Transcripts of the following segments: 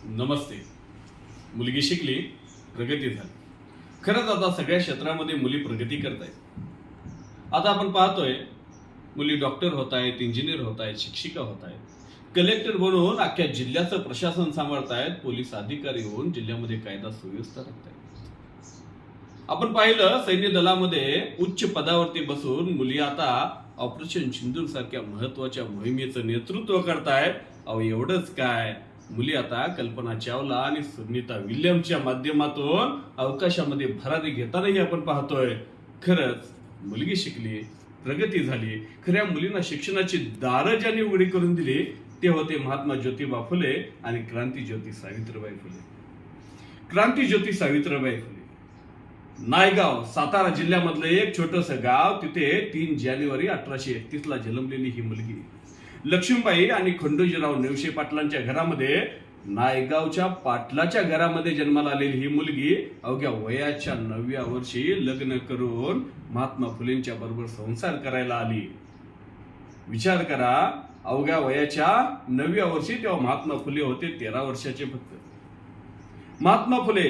नमस्ते. मुलगी शिकली, प्रगती झाली. खरंच आता सगळ्या क्षेत्रामध्ये मुली प्रगती करतायत. आता आपण पाहतोय मुली डॉक्टर होत आहेत, इंजिनियर होत आहेत, शिक्षिका होत आहेत, कलेक्टर बनवून अख्ख्या जिल्ह्याचं प्रशासन सांभाळतायत, पोलीस अधिकारी होऊन जिल्ह्यामध्ये कायदा सुव्यवस्था राखतायत. आपण पाहिलं सैन्य दलामध्ये उच्च पदावरती बसून मुली आता ऑपरेशन सिंदूर सारख्या महत्वाच्या मोहिमेचं नेतृत्व करतायत. अहो एवढंच काय, मुली आता कल्पना चावला आणि सुनीता विल्यम्सच्या माध्यमातून अवकाशामध्ये भरारी घेतानाही आपण पाहतोय. खरंच मुलगी शिकली, प्रगती झाली. खऱ्या मुलींना शिक्षणाची दारं ज्यांनी उघडी करून दिली ते होते महात्मा ज्योतिबा फुले आणि क्रांतीज्योती सावित्रीबाई फुले. क्रांतीज्योती सावित्रीबाई फुले नायगाव सातारा जिल्ह्यामधलं एक छोटस गाव. तिथे 3 जानेवारी 1831 ला जन्मलेली ही मुलगी लक्ष्मीबाई आणि खंडोजीराव नेवशे पाटलांच्या घरामध्ये, नायगावच्या पाटलाच्या घरामध्ये जन्माला आलेली ही मुलगी अवघ्या वयाच्या 9व्या वर्षी लग्न करून महात्मा फुलेंच्या बरोबर संसार करायला आली. विचार करा, अवघ्या वयाच्या 9व्या वर्षी तेव्हा महात्मा फुले होते 13 वर्षाचे फक्त. महात्मा फुले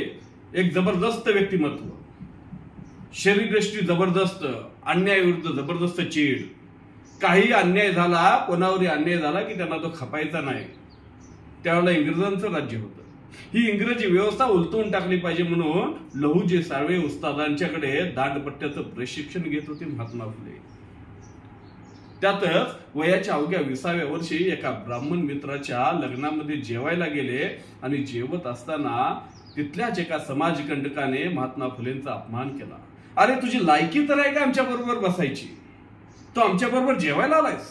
एक जबरदस्त व्यक्तिमत्व, शरीरदृष्टी जबरदस्त, अन्यायाविरुद्ध जबरदस्त चीड. काही अन्याय झाला, कोणावरही अन्याय झाला की त्यांना तो खपायचा नाही. त्यावेळेला इंग्रजांचं राज्य होतं. ही इंग्रजी व्यवस्था उलटवून टाकली पाहिजे म्हणून लहुजी साळवे उस्तादांच्याकडे दांडपट्ट्याचं प्रशिक्षण घेत होते महात्मा फुले. त्यातच वयाच्या अवघ्या 20व्या वर्षी एका ब्राह्मण मित्राच्या लग्नामध्ये जेवायला गेले आणि जेवत असताना तिथल्याच एका समाजकंटकाने महात्मा फुलेंचा अपमान केला. अरे तुझी लायकी तर आहे का आमच्या बरोबर बसायची? तो आमच्या बरोबर जेवायला आलायस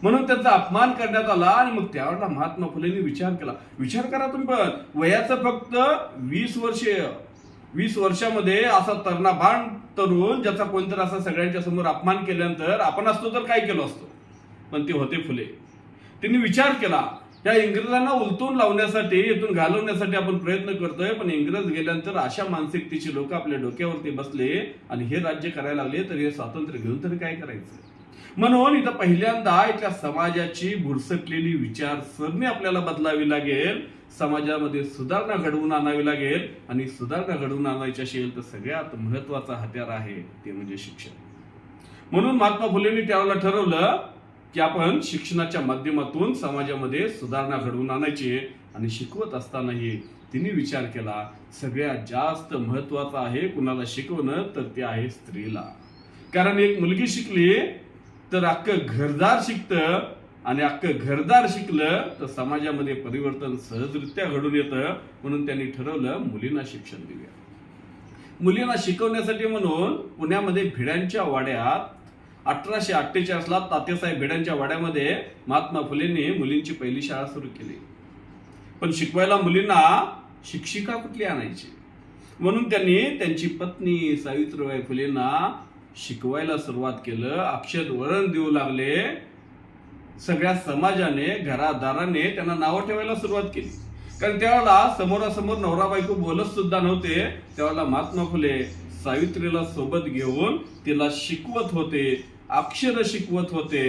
म्हणून त्यांचा अपमान करण्यात आला. आणि मग त्यावेळेला महात्मा फुलेंनी विचार केला. विचार करा तुम्ही पण, वयाचं फक्त 20 वर्षामध्ये असा तरुणाभान तरुण ज्याचा कोणतरी असा सगळ्यांच्या समोर अपमान केल्यानंतर आपण असतो तर काय केलं असतो. पण ते होते फुले. त्यांनी विचार केला, या इंग्रजांना उलटून लावण्यासाठी, इथून घालवण्यासाठी आपण प्रयत्न करतोय, पण इंग्रज गेल्यानंतर अशा मानसिकतेची लोक आपल्या डोक्यावरती बसले आणि हे राज्य करायला लागले, तर हे स्वातंत्र्य घेऊन तरी काय करायचं. म्हणून इथं पहिल्यांदा इथल्या समाजाची भुरसटलेली विचारसरणी आपल्याला बदलावी लागेल, समाजामध्ये सुधारणा घडवून आणावी लागेल. आणि सुधारणा घडवून आणायची असेल तर सगळ्यात महत्वाचा हत्यार आहे ते म्हणजे शिक्षण. म्हणून महात्मा फुलेंनी त्यावेळेला ठरवलं की आपण शिक्षणाच्या माध्यमातून समाजामध्ये सुधारणा घडवून आणायची. आणि शिकवत असतानाही तिने विचार केला, सगळ्यात जास्त महत्वाचं आहे कुणाला शिकवणं, तर ते आहे स्त्रीला. कारण एक मुलगी शिकली तर अख्खं घरदार शिकतं, आणि अख्खं घरदार शिकलं तर समाजामध्ये परिवर्तन सहजरित्या घडून येतं. म्हणून त्यांनी ठरवलं मुलींना शिक्षण देऊया. मुलींना शिकवण्यासाठी म्हणून पुण्यामध्ये भिड्यांच्या वाड्यात 1848 ला तात्यासाहेब भिड्यांच्या वाड्यामध्ये महात्मा फुलेंनी मुलींची पहिली शाळा सुरू केली. पण शिकवायला मुलींना शिक्षिका कुठली आणायची, म्हणून त्यांनी त्यांची पत्नी सावित्रीबाई फुलेंना शिकवायला सुरुवात केलं. अक्षर वरण देऊ लागले. सगळ्या समाजाने, घरादाराने त्यांना नावं ठेवायला सुरुवात केली. कारण त्यावेळेला समोरासमोर नवरा बायको बोलत सुद्धा नव्हते. त्यावेळेला महात्मा फुले सावित्रीला सोबत घेऊन तिला शिकवत होते, अक्षर शिकवत होते.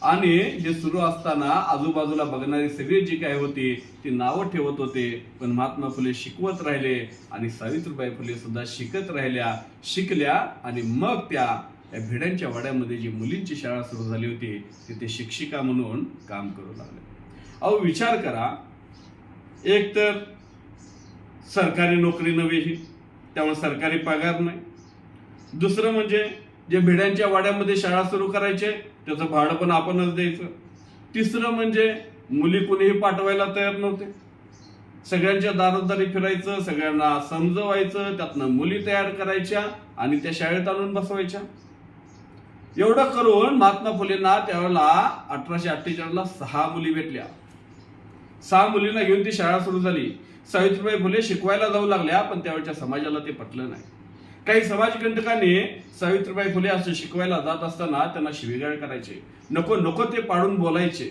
आणि हे सुरू असताना आजूबाजूला बघणारी सगळी जी काय होती ती नावं ठेवत होते. पण महात्मा फुले शिकवत राहिले आणि सावित्रीबाई फुले सुद्धा शिकत राहिल्या, शिकल्या. आणि मग त्या भिड्यांच्या वाड्यामध्ये जी मुलींची शाळा सुरू झाली होती तिथे शिक्षिका म्हणून काम करू लागले. अहो विचार करा, एक तर सरकारी नोकरी नव्हे, त्यामुळे सरकारी पगार नाही. दुसरं म्हणजे जे भिड्यांच्या वाड्यामध्ये शाळा सुरू करायचे त्याचं भाडं पण आपणच द्यायचं. तिसरं म्हणजे मुली कुणीही पाठवायला तयार नव्हते. सगळ्यांच्या दारोदारी फिरायचं, सगळ्यांना समजवायचं, त्यातनं मुली तयार करायच्या आणि त्या शाळेत आणून बसवायच्या. एवढं करून महात्मा फुलेंना त्यावेळेला 1848 ला 6 मुली भेटल्या. 6 मुलींना घेऊन ती शाळा सुरू झाली. सावित्रीबाई फुले शिकवायला जाऊ लागल्या, पण त्यावेळच्या समाजाला ते पटलं नाही. काही समाजकंटकांनी सावित्रीबाई फुले असं शिकवायला जात असताना त्यांना शिवीगाळ करायचे, नको नको ते पाडून बोलायचे.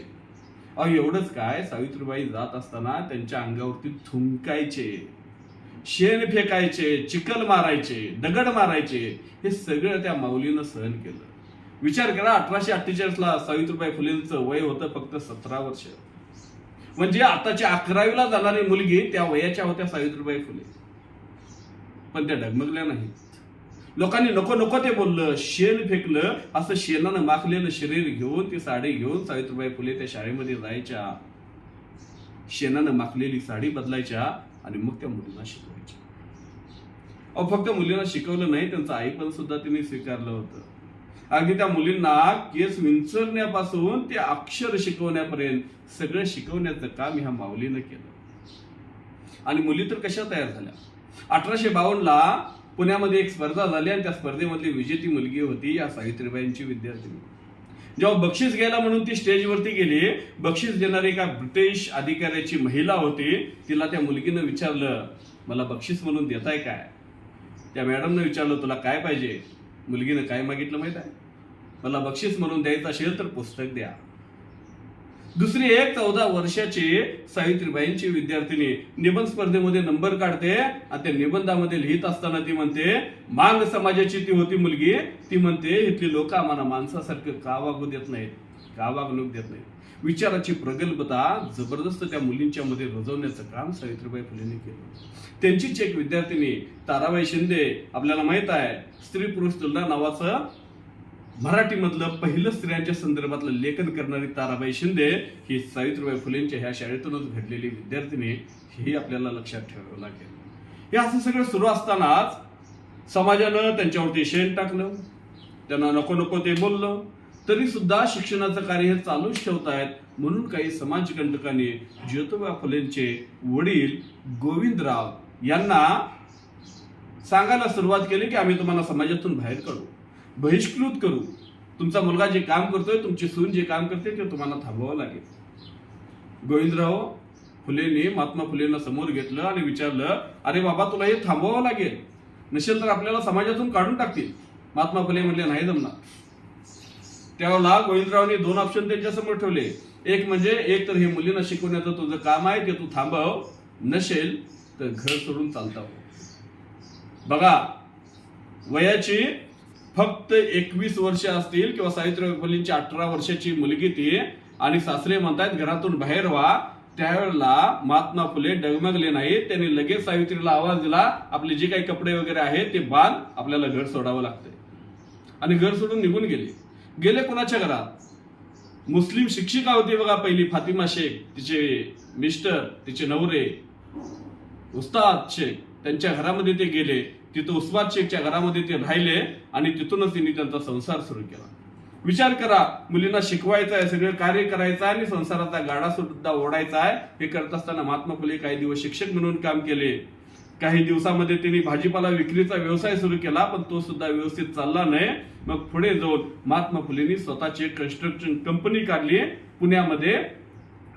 अहो एवढंच काय, सावित्रीबाई जात असताना त्यांच्या अंगावरती थुंकायचे, शेण फेकायचे, चिखल मारायचे, दगड मारायचे. हे सगळं त्या माऊलीनं सहन केलं. विचार करा, 1848 ला सावित्रीबाई फुलेंचं वय होतं फक्त 17 वर्ष. म्हणजे आताच्या 11वीला जाणारी मुलगी त्या वयाच्या होत्या सावित्रीबाई फुले, पण त्या डगमगल्या नाहीत. लोकांनी नको नको ते बोललं, शेण फेकलं. असं शेणानं माखलेलं शरीर घेऊन, ती साडी घेऊन सावित्रीबाई फुले त्या शाळेमध्ये जायच्या, शेणानं माखलेली साडी बदलायच्या आणि मग त्या मुलींना शिकवायच्या. फक्त मुलींना शिकवलं नाही, त्यांचं आईपण सुद्धा तिने स्वीकारलं होतं. अगदी त्या मुलींना केस विंचरण्यापासून ते अक्षर शिकवण्यापर्यंत सगळं शिकवण्याचं काम ह्या माऊलीनं केलं. आणि मुली तर कशा तयार झाल्या. 1852ला पुण्यामध्ये एक स्पर्धा झाली आणि त्या स्पर्धेमधली विजेती मुलगी होती या सावित्रीबाईंची विद्यार्थिनी. जेव्हा बक्षीस घ्यायला म्हणून ती स्टेजवरती गेली, बक्षीस देणारी एका ब्रिटिश अधिकाऱ्याची महिला होती. तिला त्या मुलगीनं विचारलं, मला बक्षीस म्हणून देताय काय? त्या मॅडमनं विचारलं, तुला काय पाहिजे? मुलगीनं काय मागितलं माहित आहे? मला बक्षीस म्हणून द्यायचं असेल तर पुस्तक द्या. दुसरी एक 14 वर्षाची सावित्रीबाईंची विद्यार्थिनी निबंध स्पर्धेमध्ये नंबर काढते आणि त्या निबंधामध्ये लिहित असताना ती म्हणते, मांग समाजाची ती होती मुलगी. ती म्हणते, इथली लोक आम्हाला माणसासारखं का वागू देत नाहीत, का वागणूक देत नाहीत. विचाराची प्रगल्भता जबरदस्त त्या मुलींच्या मध्ये रुजवण्याचं काम सावित्रीबाई फुलेंनी केलं. त्यांचीच एक विद्यार्थिनी ताराबाई शिंदे, आपल्याला माहित आहे स्त्री पुरुष तुलना नावाचं मराठीमधलं पहिलं स्त्रियांच्या संदर्भातलं लेखन करणारी ताराबाई शिंदे ही सावित्रीबाई फुलेंच्या ह्या शाळेतूनच घडलेली विद्यार्थिनी, हे आपल्याला लक्षात ठेवावं लागेल. हे असं सगळं सुरू असतानाच समाजानं त्यांच्यावरती शेण टाकलं, त्यांना नको नको ते बोललं, तरी सुद्धा शिक्षणाचं कार्य हे चालूच ठेवतायत. म्हणून काही समाजकंटकांनी ज्योतिबा फुलेंचे वडील गोविंदराव यांना सांगायला सुरुवात केली की आम्ही तुम्हाला समाजातून बाहेर काढू, बहिष्कृत करू. तुमचा मुलगा जे काम करतोय, तुमची सून जे काम करते ते तुम्हाला थांबवावं लागेल. गोविंदराव फुलेंनी महात्मा फुलेंना समोर घेतलं आणि विचारलं, अरे बाबा, तुला हे थांबवावं लागेल, नसेल तर आपल्याला समाजातून काढून टाकतील. महात्मा फुले म्हणले, नाही जमणार. त्यावेळेला गोविंदरावने 2 ऑप्शन त्यांच्या समोर ठेवले. एक म्हणजे, एक तर हे मुलींना शिकवण्याचं तुझं काम आहे ते तू थांबव, नसेल तर घर सोडून चालता हो. बघा, वयाची फक्त 21 वर्ष असतील किंवा सावित्रीबाई फुलेंची 18 वर्षाची मुलगी ती, आणि सासरे म्हणतायत घरातून बाहेर व्हा. त्यावेळेला महात्मा फुले डगमगले नाही. त्यांनी लगेच सावित्रीला आवाज दिला, आपले जे काही कपडे वगैरे आहेत ते बांध, आपल्याला घर सोडावं लागतंय. आणि घर सोडून निघून गेले कोणाच्या घरात? मुस्लिम शिक्षिका होती बघा पहिली, फातिमा शेख, तिचे मिस्टर, तिचे नवरे उस्ताद शेख, त्यांच्या घरामध्ये ते गेले. तिथं उस्ताद शेखच्या घरामध्ये ते राहिले आणि तिथूनच त्यांनी त्यांचा संसार सुरू केला. विचार करा, मुलींना शिकवायचं आहे, सगळं कार्य करायचं आहे आणि संसाराचा गाडा सुद्धा ओढायचा आहे. हे करत असताना महात्मा फुले काही दिवस शिक्षक म्हणून काम केले. काही दिवसामध्ये त्यांनी भाजीपाला विक्रीचा व्यवसाय सुरू केला, पण तो सुद्धा व्यवस्थित चालला नाही. मग पुढे जाऊन महात्मा फुलेंनी स्वतःची कन्स्ट्रक्शन कंपनी काढली पुण्यामध्ये.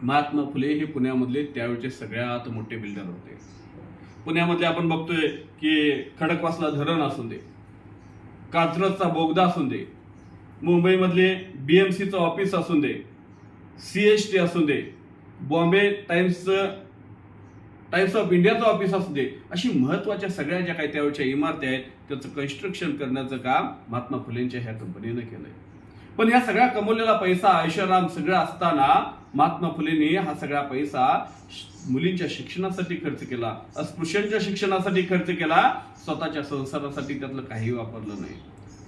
महात्मा फुले हे पुण्यामधले त्यावेळेचे सगळ्यात मोठे बिल्डर होते. पुण्यामधले आपण बघतोय की खडकवासला धरण असू दे, कात्रजचा बोगदा असू दे, मुंबईमधले BMCचं ऑफिस असू दे, CST असू दे, बॉम्बे टाइम्स ऑफ इंडियाचं ऑफिस असू दे, अशी महत्वाच्या सगळ्या ज्या काही त्यावेळच्या इमारती आहेत त्याचं कन्स्ट्रक्शन करण्याचं काम महात्मा फुलेंच्या ह्या कंपनीनं केलंय. पण या सगळ्या कमवलेला पैसा, ऐशोआराम सगळं असताना महात्मा फुलेंनी हा सगळा पैसा मुलींच्या शिक्षणासाठी खर्च केला, अस्पृश्यांच्या शिक्षणासाठी खर्च केला, स्वतःच्या संसारासाठी त्यातलं काही वापरलं नाही.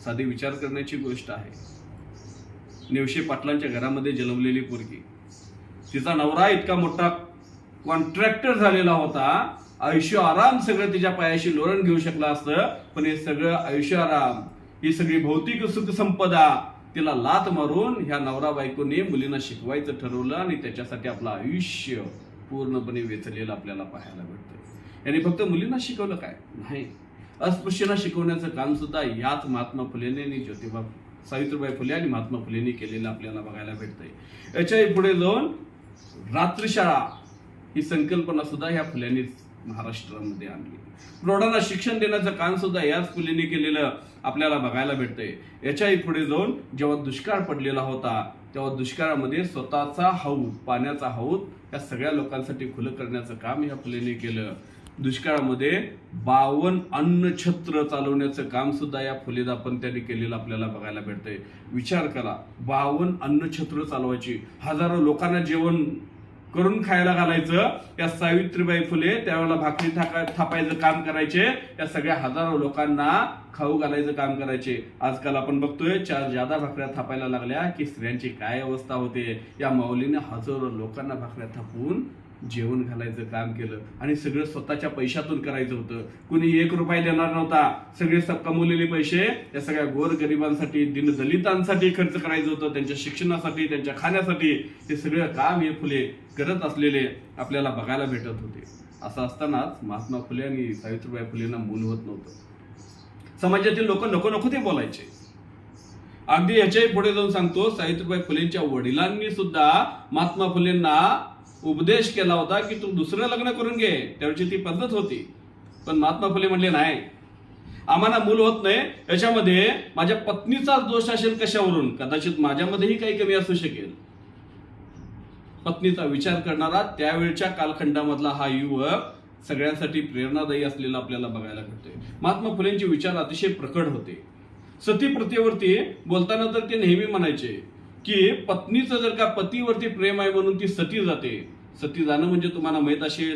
साधी विचार करण्याची गोष्ट आहे. नेवशे पाटलांच्या घरामध्ये जन्मलेली पोरगी, तिचा नवरा इतका मोठा कॉन्ट्रॅक्टर झालेला होता, ऐशोआराम सगळं तिच्या पायाशी लोळण घेऊ शकला असतं, पण हे सगळं ऐशोआराम, ही सगळी भौतिक सुख संपदा तिला लात मारून ह्या नवरा बायकोने मुलींना शिकवायचं ठरवलं आणि त्याच्यासाठी आपलं आयुष्य पूर्णपणे वेचलेलं आपल्याला पाहायला भेटतं. यांनी फक्त मुलींना शिकवलं काय? नाही, अस्पृश्यांना शिकवण्याचं काम सुद्धा याच महात्मा फुलेंनी आणि ज्योतिबा सावित्रीबाई फुले आणि महात्मा फुलेंनी केलेलं आपल्याला बघायला भेटतंय. याच्याही पुढे जाऊन रात्रीशाळा ही संकल्पना सुद्धा ह्या फुल्यांनीच महाराष्ट्रामध्ये आणली. प्रौढांना शिक्षण देण्याचं काम सुद्धा याच फुलेंनी केलेलं आपल्याला बघायला भेटतंय. याच्याही पुढे जाऊन जेव्हा दुष्काळ पडलेला होता तेव्हा दुष्काळामध्ये स्वतःचा हौद, पाण्याचा हौद या सगळ्या लोकांसाठी खुलं करण्याचं काम ह्या फुलेंनी केलं. दुष्काळामध्ये 52 अन्नछत्र चालवण्याचं काम सुद्धा या फुले दाम्पत्याने केलेलं आपल्याला बघायला भेटतंय. विचार करा, 52 अन्नछत्र चालवायची, हजारो लोकांना जेवण करून खायला घालायचं. या सावित्रीबाई फुले त्यावेळेला भाकरी थापायचं काम करायचे, या सगळ्या हजारो लोकांना खाऊ घालायचं काम करायचे. आजकाल आपण बघतोय 4 जादा भाकऱ्या थापायला लागल्या की स्त्रियांची काय अवस्था होते. या माऊलीने हजारो लोकांना भाकऱ्या थापून जेवण घालायचं काम केलं आणि सगळं स्वतःच्या पैशातून करायचं होतं. कुणी 1 रुपया देणार नव्हता. सगळे कमवलेले पैसे या सगळ्या गोरगरिबांसाठी, दीनदलितांसाठी खर्च करायचं होतं, त्यांच्या शिक्षणासाठी, त्यांच्या खाण्यासाठी. हे सगळं काम हे फुले करत असलेले आपल्याला बघायला भेटत होते. असं असतानाच महात्मा फुले आणि सावित्रीबाई फुलेंना मूल होत नव्हतं. समाजातील लोक नको नको ते बोलायचे. अगदी याच्याही पुढे जाऊन सांगतो, सावित्रीबाई फुलेंच्या वडिलांनी सुद्धा महात्मा फुलेंना उपदेश केला होता की तू दुसरं लग्न करून घे. त्यावेळची ती पद्धत होती. पण महात्मा फुले म्हणले नाही, आम्हाला मूल होत नाही, याच्यामध्ये माझ्या पत्नीचा दोष असेल. कशावरून? कदाचित माझ्यामध्येही काही कमी असू शकेल. पत्नीचा विचार करणारा त्यावेळच्या कालखंडामधला हा युवक सगळ्यांसाठी प्रेरणादायी असलेला आपल्याला बघायला मिळतोय. महात्मा फुलेंचे विचार अतिशय प्रकट होते. सती प्रथेवरती बोलताना तर ते नेहमी म्हणायचे की पत्नीचं जर का पतीवरती प्रेम आहे म्हणून ती सती जाते. सती जाणं म्हणजे तुम्हाला माहित अशी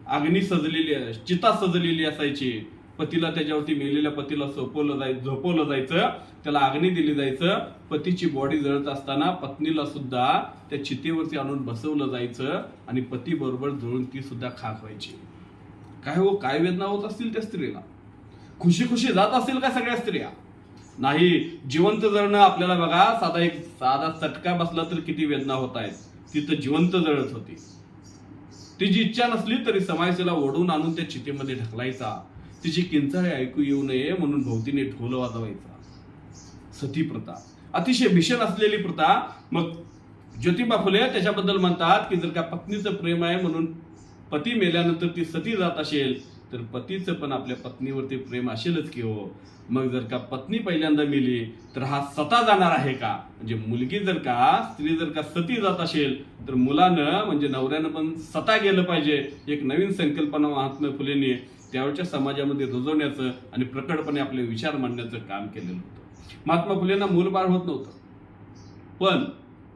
अग्नी सजलेली, चिता सजलेली असायची. पतीला, त्याच्यावरती मेलेल्या पतीला झोपवलं जायचं, त्याला अग्नी दिली जायचं. पतीची बॉडी जळत असताना पत्नीला सुद्धा त्या चितेवरती आणून बसवलं जायचं आणि पती बरोबर जळून ती सुद्धा खाक व्हायची. काय हो, काय वेदना होत असतील त्या स्त्रीला? खुशी खुशी जात असतील का सगळ्या स्त्रिया? नाही. जिवंत जळणं आपल्याला बघा, साधा चटका बसला तर किती वेदना होत आहेत. तिथं जिवंत जळत होती. तिची इच्छा नसली तरी समाजाला ओढून आणून त्या चितेमध्ये ढकलायचा. तिची किंचाळी ऐकू येऊ नये म्हणून भोवतीने ढोल वाजवायचा. सती प्रथा अतिशय भीषण असलेली प्रथा. मग ज्योतिबा फुले त्याच्याबद्दल म्हणतात की जर का पत्नीचं प्रेम आहे म्हणून पती मेल्यानंतर ती सती जात असेल तर पतीचं पण आपल्या पत्नीवरती प्रेम असेलच की हो. मग जर का पत्नी पहिल्यांदा मेली तर हा सता जाणार आहे का? म्हणजे मुलगी जर का, स्त्री जर का सती जात असेल तर मुलानं म्हणजे नवऱ्यानं पण सता गेलं पाहिजे. एक नवीन संकल्पना महात्मा फुलेंनी त्यावेळच्या समाजामध्ये रुजवण्याचं आणि प्रकटपणे आपले विचार मांडण्याचं काम केलेलं होतं. महात्मा फुलेंना मूलबाळ होत नव्हतं, पण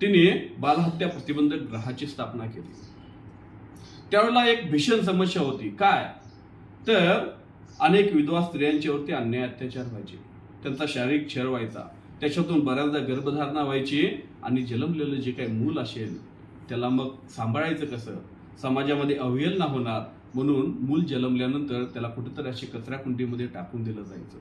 तिने बालहत्या प्रतिबंधक गृहाची स्थापना केली. त्यावेळेला एक भीषण समस्या होती. काय तर अनेक विधवा स्त्रियांच्यावरती अन्याय अत्याचार व्हायचे, त्यांचा शारीरिक छळ व्हायचा, त्याच्यातून बऱ्याचदा गर्भधारणा व्हायची आणि जन्मलेलं जे काही मूल असेल त्याला मग सांभाळायचं कसं, समाजामध्ये अवहेलना होणार म्हणून मूल जन्मल्यानंतर त्याला कुठेतरी अशी कचरा कुंडीमध्ये टाकून दिलं जायचं.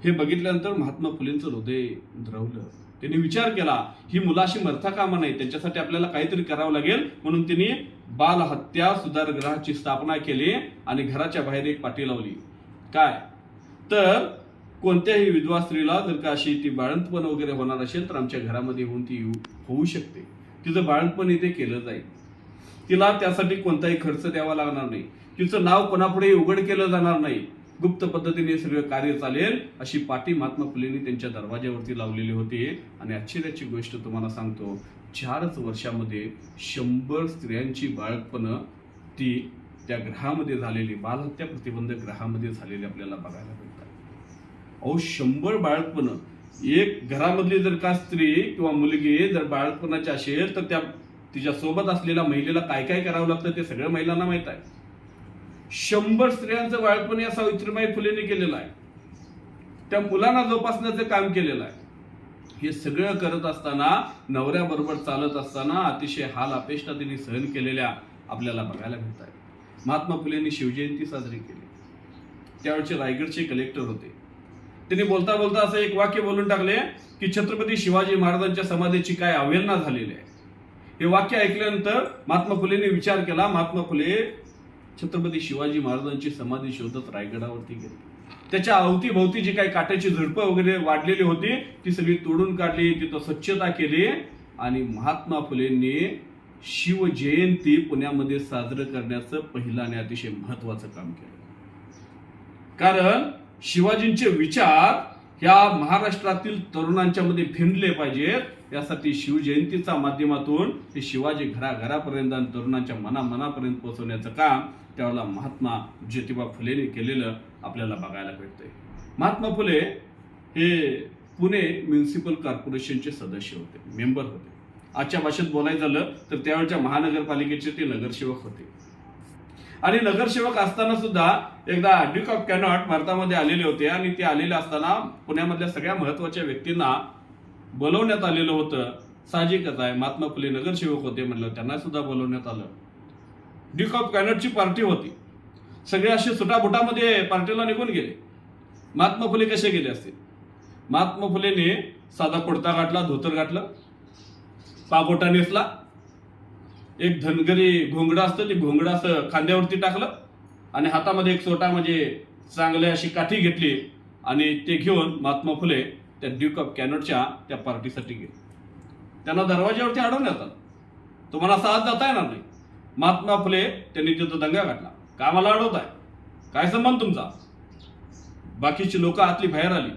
हे बघितल्यानंतर महात्मा फुलेंचं हृदय द्रवलं. त्यांनी विचार केला ही मुलं अशी मरता कामा नाही, त्यांच्यासाठी आपल्याला काहीतरी करावं लागेल. म्हणून त्यांनी बालहत्या सुधारगृहाची स्थापना केली आणि घराच्या बाहेर एक पाटी लावली. काय तर कोणत्याही विधवा स्त्रीला जर का अशी ती बाळंतपण वगैरे होणार असेल तर आमच्या घरामध्ये येऊन ती होऊ शकते. तिचं बाळंतपण इथे केलं जाईल. तिला त्यासाठी कोणताही खर्च द्यावा लागणार नाही. तिचं नाव कोणापुढे उघड केलं जाणार नाही. गुप्त पद्धतीने सगळं कार्य चालेल अशी पाटी महात्मा फुलेंनी त्यांच्या दरवाज्यावरती लावलेली होती. आणि आश्चर्याची गोष्ट तुम्हाला सांगतो, 4च वर्षामध्ये 100 स्त्रियांची बाळंतपणं ती त्या ग्रहामध्ये झालेली, बालहत्या प्रतिबंधक ग्रहामध्ये झालेली आपल्याला बघायला मिळतात. अहो 100 बाळंतपणं. एक घरामधली जर का स्त्री किंवा मुलगी जर बाळंतपणाची असेल तर त्या तिच्या सोबत असलेल्या महिलेला काय काय करावं लागतं ते सगळ्या महिलांना माहित आहे. 100 स्त्रियांचं बाळपण या सावित्रीबाई फुलेंनी केलेलं आहे. त्या मुलांना जोपासण्याचं काम केलेलं आहे. हे सगळं करत असताना, नवऱ्याबरोबर चालत असताना अतिशय हाल अपेष्टा त्यांनी सहन केलेल्या आपल्याला बघायला मिळत आहे. महात्मा फुलेंनी शिवजयंती साजरी केली. त्यावेळचे रायगडचे कलेक्टर होते. त्यांनी बोलता बोलता असं एक वाक्य बोलून टाकले की छत्रपती शिवाजी महाराजांच्या समाधीची काय अवहेलना झालेली आहे. हे वाक्य ऐकल्यानंतर महात्मा फुलेंनी विचार केला. महात्मा फुले छत्रपती शिवाजी महाराजांची समाधी शोधत रायगडावरती गेले. त्याच्या अवतीभोवती जी काही काट्याची झुडपं वगैरे वाढलेली होती ती सगळी तोडून काढली, तिथं स्वच्छता केली आणि महात्मा फुलेंनी शिवजयंती पुण्यामध्ये साजरं करण्याचं पहिलं आणि अतिशय महत्वाचं काम केलं. कारण शिवाजींचे विचार ह्या महाराष्ट्रातील तरुणांच्या मध्ये भिनले पाहिजेत, यासाठी शिवजयंतीच्या माध्यमातून हे शिवाजी घराघरापर्यंत आणि तरुणांच्या मनामनापर्यंत पोहोचवण्याचं काम त्यावेळेला महात्मा ज्योतिबा फुलेंनी केलेलं आपल्याला बघायला भेटतंय. महात्मा फुले हे पुणे म्युनिसिपल कॉर्पोरेशनचे सदस्य होते, मेंबर होते. आजच्या भाषेत बोलायचं झालं तर त्यावेळच्या महानगरपालिकेचे ते नगरसेवक होते. आणि नगरसेवक असताना सुद्धा एकदा ड्यूक ऑफ कॅनॉट भारतामध्ये आलेले होते आणि ते आलेले असताना पुण्यामधल्या सगळ्या महत्वाच्या व्यक्तींना बोलवण्यात आलेलं होतं. साहजिकच आहे, महात्मा फुले नगरसेवक होते म्हणलं, त्यांना सुद्धा बोलवण्यात आलं. ड्यूक ऑफ कॅनॉटची पार्टी होती. सगळे असे सुटाबुटामध्ये पार्टीला निघून गेले. महात्मा फुले कसे गेले असतील? महात्मा फुलेने साधा कुर्ता घातला, धोतर घातलं, पागोटा नेसला, एक धनगरी घोंगडं असतं ते घोंगडं असं खांद्यावरती टाकलं आणि हातामध्ये एक सोटा म्हणजे चांगली अशी काठी घेतली आणि ते घेऊन महात्मा फुले त्या ड्यूक ऑफ कॅनॉटच्या त्या पार्टीसाठी गेले. त्यांना दरवाज्यावरती अडवण्यात आलं. तुम्हाला असा आत जाता येणार नाही. महात्मा फुले त्यांनी तिथं दंगा घातला, का मला अडवताय, काय संबंध तुमचा? बाकीची लोक आतली बाहेर आली,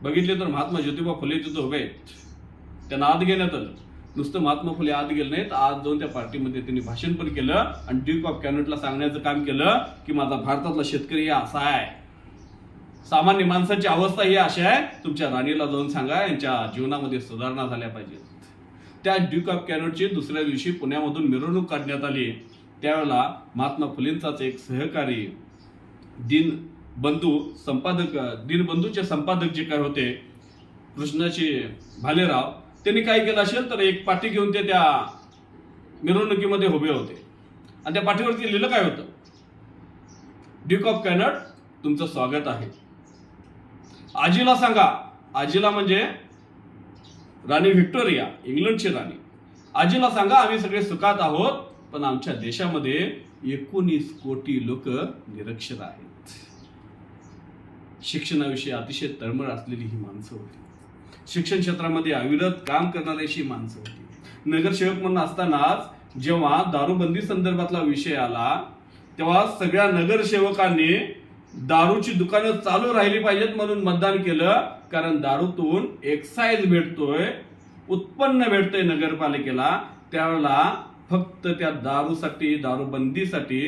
बघितले तर महात्मा ज्योतिबा फुले तिथं उभे आहेत. त्यांना आत घेण्यात आलं. नुसतं महात्मा फुले आत गेले नाहीत, आत जाऊन त्या पार्टीमध्ये त्यांनी भाषण पण केलं आणि ड्यूक ऑफ कॅनॉटला सांगण्याचं काम केलं की माझा भारतातला शेतकरी असा आहे, सामान्य माणसाची अवस्था ही अशी आहे, तुमच्या राणीला जाऊन सांगा यांच्या जीवनामध्ये सुधारणा झाल्या पाहिजेत. त्या ड्यूक ऑफ कॅनॉटची दुसऱ्या दिवशी पुण्यामधून मिरवणूक काढण्यात आली. त्यावेळेला महात्मा फुलेंचाच एक सहकारी दीनबंधूचे संपादक जे काय होते कृष्णाचे भालेराव, त्यांनी काय केलं असेल तर एक पाटी घेऊन ते त्या मिरवणुकीमध्ये उभे होते आणि त्या पाठीवरती लिहिलं काय होतं? ड्यूक ऑफ कॅनॉट तुमचं स्वागत आहे. आजीला सांगा, आजीला म्हणजे राणी व्हिक्टोरिया, इंग्लंडची राणी, आजीला सांगा आम्ही सगळे सुखात आहोत, पण आमच्या देशामध्ये 19 कोटी लोक निरक्षर आहेत. शिक्षणाविषयी अतिशय तळमळ असलेली ही माणसं होती. शिक्षण क्षेत्रामध्ये अविरत काम करणारी अशी माणसं होती. नगरसेवक म्हणून असतानाच जेव्हा दारूबंदी संदर्भातला विषय आला तेव्हा सगळ्या नगरसेवकांनी दारूची दुकानं चालू राहिली पाहिजेत म्हणून मतदान केलं. कारण दारूतून एक्साईज भेटतोय, उत्पन्न भेटतंय नगरपालिकेला. त्यावेळेला फक्त त्या दारूसाठी, दारूबंदीसाठी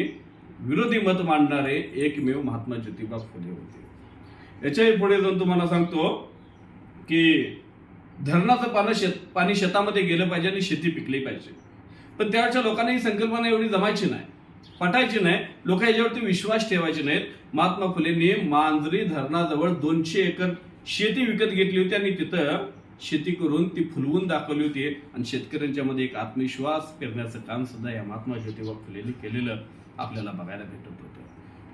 विरोधी मत मांडणारे एकमेव महात्मा ज्योतिबा फुले होते. याच्याही पुढे जाऊन तुम्हाला सांगतो की धरणाचं पाणी शेतामध्ये गेलं पाहिजे आणि शेती पिकली पाहिजे. पण त्यावेळच्या लोकांना ही संकल्पना एवढी जमायची नाही, पटायची नाही. लोक याच्यावरती विश्वास ठेवायचे नाहीत. महात्मा फुलेंनी मांजरी धरणाजवळ 200 एकर शेती विकत घेतली होती आणि तिथं शेती करून ती फुलवून दाखवली होती आणि शेतकऱ्यांच्या मध्ये एक आत्मविश्वास पेरण्याचं काम सुद्धा या महात्मा ज्योतिबा फुलेंनी केलेलं आपल्याला बघायला भेटत होतं.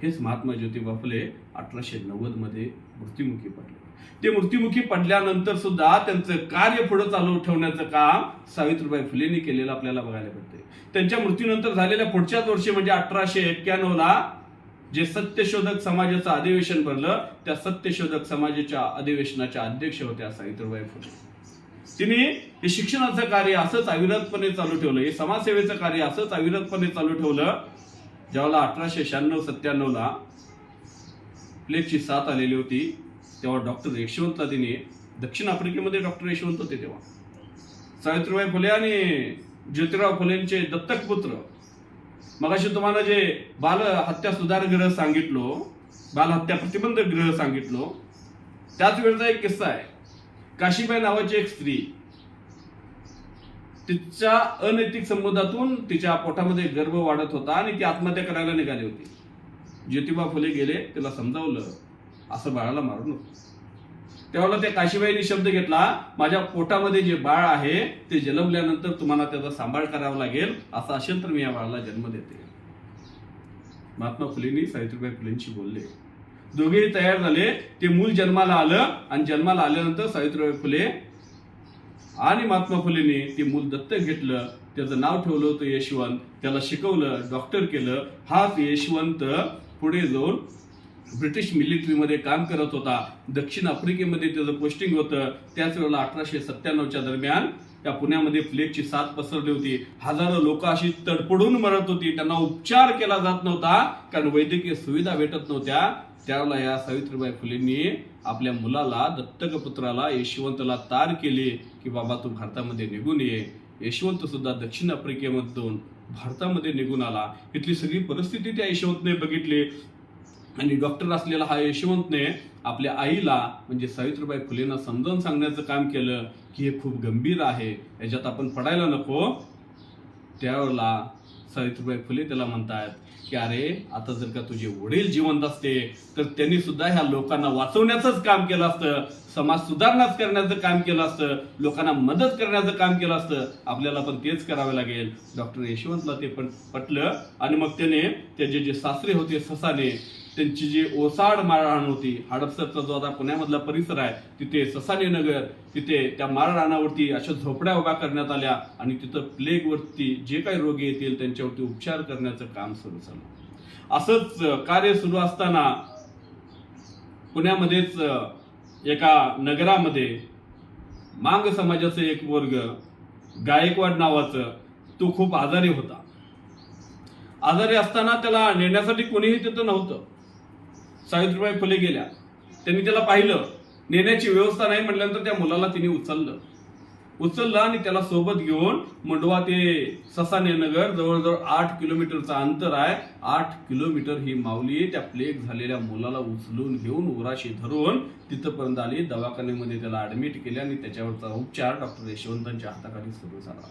हेच महात्मा ज्योतिबा फुले 1890 मध्ये मृत्युमुखी पडले. ते मृत्युमुखी पडल्यानंतर सुद्धा त्यांचं कार्य पुढे चालू ठेवण्याचं काम सावित्रीबाई फुलेंनी केलेलं आपल्याला बघायला भेटते. त्यांच्या मृत्यूनंतर झालेल्या पुढच्याच वर्षी म्हणजे 1891ला जे सत्यशोधक समाजाचं अधिवेशन भरलं, त्या सत्यशोधक समाजाच्या अधिवेशनाच्या अध्यक्ष होत्या सावित्रीबाई फुले. तिने हे शिक्षणाचं कार्य असंच अविरतपणे चालू ठेवलं, हे समाजसेवेचं कार्य असंच अविरतपणे चालू ठेवलं. ज्यावेळेला 1896-97ला प्लेगची साथ आलेली होती तेव्हा डॉक्टर यशवंतला तिने, दक्षिण आफ्रिकेमध्ये डॉक्टर यशवंत होते तेव्हा, सावित्रीबाई फुले आणि ज्योतिराव फुलेंचे दत्तक पुत्र. मगाशी तुम्हाला जे बाल हत्या सुधार गृह सांगितलो, बाल हत्या प्रतिबंधक गृह सांगितलो, त्याच वेळेचा एक किस्सा आहे. काशीबाई नावाची एक स्त्री, तिच्या अनैतिक संबंधातून तिच्या पोटामध्ये गर्भ वाढत होता आणि ती आत्महत्या करायला निघाली होती. ज्योतिबा फुले गेले, तिला समजावलं असं बाळाला मारू नको. त्यावेळेला त्या काशीबाईंनी शब्द घेतला, माझ्या पोटामध्ये जे बाळ आहे ते जन्मल्यानंतर तुम्हाला त्याचा सांभाळ करावा लागेल, असं असेल तर मी या बाळाला जन्म देते. महात्मा फुलेंनी सावित्रीबाई फुलेंशी बोलले, दोघेही तयार झाले. ते मूल जन्माला आलं आणि जन्माला आल्यानंतर सावित्रीबाई फुले आणि महात्मा फुलेंनी ते मूल दत्तक घेतलं. त्याचं नाव ठेवलं होतं यशवंत. त्याला शिकवलं, डॉक्टर केलं. हाच यशवंत पुढे जाऊन ब्रिटिश मिलिटरीमध्ये काम करत होता. दक्षिण आफ्रिकेमध्ये त्याचं पोस्टिंग होतं. त्याच वेळेला 1897च्या दरम्यान त्या पुण्यामध्ये प्लेगची साथ पसरली होती. हजारो लोक अशी तडपडून मरत होती. त्यांना उपचार केला जात नव्हता कारण वैद्यकीय सुविधा भेटत नव्हत्या. त्यावेळेला या सावित्रीबाई फुलेंनी आपल्या मुलाला, दत्तक पुत्राला यशवंतला तार केली की बाबा तू भारतामध्ये निघून ये. यशवंत सुद्धा दक्षिण आफ्रिकेमधून भारतामध्ये निघून आला. इथली सगळी परिस्थिती त्या यशवंतने बघितली आणि डॉक्टर असलेला हा यशवंतने आपल्या आईला म्हणजे सावित्रीबाई फुलेंना समजावून सांगण्याचं काम केलं की हे खूप गंभीर आहे, याच्यात आपण पडायला नको. त्यावेळेला सावित्रीबाई फुले त्याला म्हणतात की अरे आता जर का तुझे वडील जिवंत असते तर त्यांनी सुद्धा ह्या लोकांना वाचवण्याचंच काम केलं असतं, समाज सुधारणाच करण्याचं काम केलं असतं, लोकांना मदत करण्याचं काम केलं असतं. आपल्याला पण तेच करावे लागेल. डॉक्टर यशवंतला ते पण पटलं आणि मग त्याने त्याचे जे सासरे होते ससाने, त्यांची जी ओसाड मारहाण होती, हडपसरचा जो आता पुण्यामधला परिसर आहे तिथे ससाने नगर, तिथे त्या मारहाणावरती अशा झोपड्या उभ्या करण्यात आल्या आणि तिथं प्लेगवरती जे काही रोगी येतील त्यांच्यावरती उपचार करण्याचं काम सुरू झालं. असंच कार्य सुरू असताना पुण्यामध्येच एका नगरामध्ये मांग समाजाचं एक वर्ग गायकवाड नावाचं, तो खूप आजारी होता. आजारी असताना त्याला नेण्यासाठी कोणीही तिथं नव्हतं. सावित्रीबाई फुले गेल्या, त्यांनी त्याला पाहिलं, नेण्याची व्यवस्था नाही म्हटल्यानंतर त्या मुलाला तिने उचललं आणि त्याला सोबत घेऊन मंडवा ते ससाने नगर जवळजवळ 8 किलोमीटरचं अंतर आहे. 8 किलोमीटर ही माऊली त्या प्लेग झालेल्या मुलाला उचलून घेऊन उराशी धरून तिथपर्यंत आली. दवाखान्यामध्ये त्याला ऍडमिट केले आणि त्याच्यावरचा उपचार डॉक्टर यशवंतांच्या हाताखाली सुरू झाला.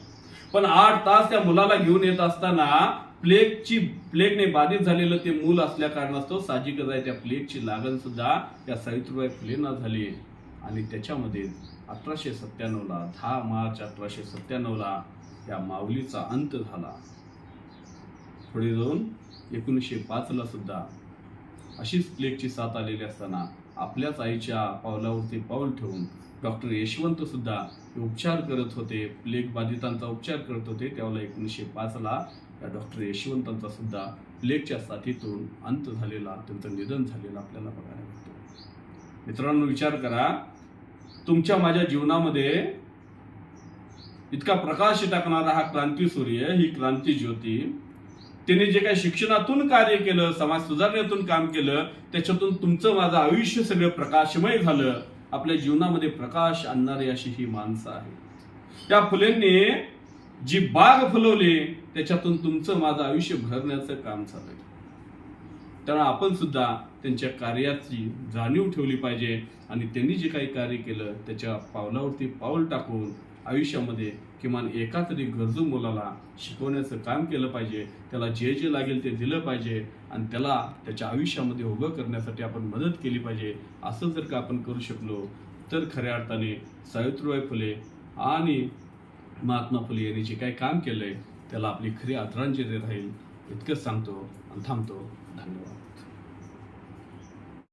पण 8 तास त्या मुलाला घेऊन येत असताना प्लेगने बाधित झालेलं ते मूल असल्या कारणास्तव साहजिकच आहे त्या प्लेगची लागण सुद्धा त्या सावित्रीबाई फुलेंना झाली आणि त्याच्यामध्ये 1897ला 10 मार्च 1897ला या माऊलीचा अंत झाला. पुढे जाऊन 1905ला सुद्धा अशीच प्लेगची साथ आलेली असताना आपल्याच आईच्या पावलावरती पाऊल ठेवून डॉक्टर यशवंत सुद्धा उपचार करत होते, प्लेग बाधितांचा उपचार करत होते. त्यावेळेला 1905ला या डॉक्टर यशवंतांचा सुद्धा प्लेगच्या साथीतून अंत झालेला, त्यांचं निधन झालेलं आपल्याला बघायला मिळतं. मित्रांनो, विचार करा, तुमच्या माझ्या जीवनामध्ये इतका प्रकाश टाकणारा हा क्रांती सूर्य, ही क्रांती ज्योती, त्याने जे काही शिक्षणातून कार्य केलं, समाज सुधारण्यातून काम केलं, त्याच्यातून तुमचं माझं आयुष्य सगळं प्रकाशमय झालं. आपल्या जीवनामध्ये प्रकाश आणणारी अशी ही माणसं आहेत. त्या फुलेंनी जी बाग फुलवली त्याच्यातून तुमचं माझं आयुष्य भरण्याचं काम चालू आहे. त्यामुळे आपण सुद्धा त्यांच्या कार्याची जाणीव ठेवली पाहिजे आणि त्यांनी जे काही कार्य केलं त्याच्या पावलावरती पाऊल टाकून आयुष्यामध्ये किमान एका तरी गरजू मुलाला शिकवण्याचं काम केलं पाहिजे. त्याला जे जे लागेल ते दिलं पाहिजे आणि त्याला त्याच्या आयुष्यामध्ये उभं करण्यासाठी आपण मदत केली पाहिजे. असं जर का आपण करू शकलो तर खऱ्या अर्थाने सावित्रीबाई फुले आणि महात्मा फुले यांनी जे काही काम केलंय त्याला आपली खरी आदरांजली राहील. इतकंच सांगतो आणि थांबतो. धन्यवाद.